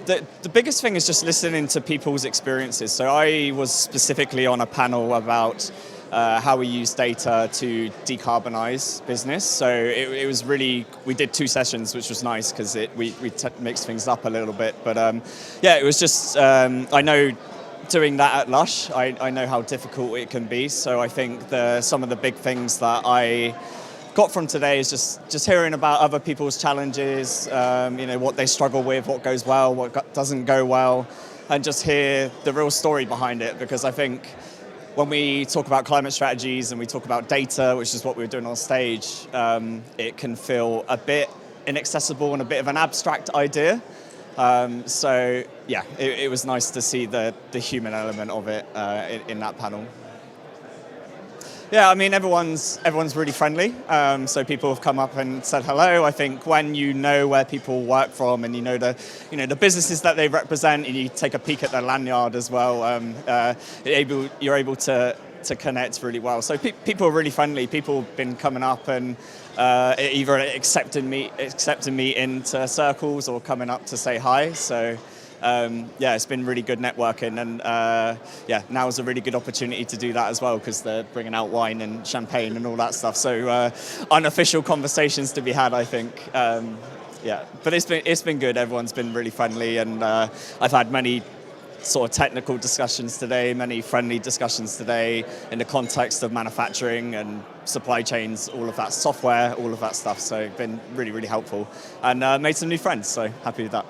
The biggest thing is just listening to people's experiences. So I was specifically on a panel about how we use data to decarbonize business. So it was really, we did 2 sessions, which was nice because we mixed things up a little bit. But yeah, it was just, I know doing that at Lush, I know how difficult it can be. So I think some of the big things that I got from today is just hearing about other people's challenges, what they struggle with, what goes well, what doesn't go well, and just hear the real story behind it. Because I think when we talk about climate strategies and we talk about data, which is what we were doing on stage, it can feel a bit inaccessible and a bit of an abstract idea. So yeah, it was nice to see the human element of it in that panel. Yeah, I mean, everyone's really friendly. So people have come up and said hello. I think when you know where people work from and you know the businesses that they represent, and you take a peek at their lanyard as well, you're able to connect really well. So people are really friendly. People have been coming up and either accepting me into circles or coming up to say hi. So. Yeah, it's been really good networking, and yeah, now is a really good opportunity to do that as well because they're bringing out wine and champagne and all that stuff. So unofficial conversations to be had, I think. Yeah, but it's been good. Everyone's been really friendly, and I've had many sort of technical discussions today, many friendly discussions today in the context of manufacturing and supply chains, all of that software, all of that stuff. So it's been really, really helpful, and made some new friends. So happy with that.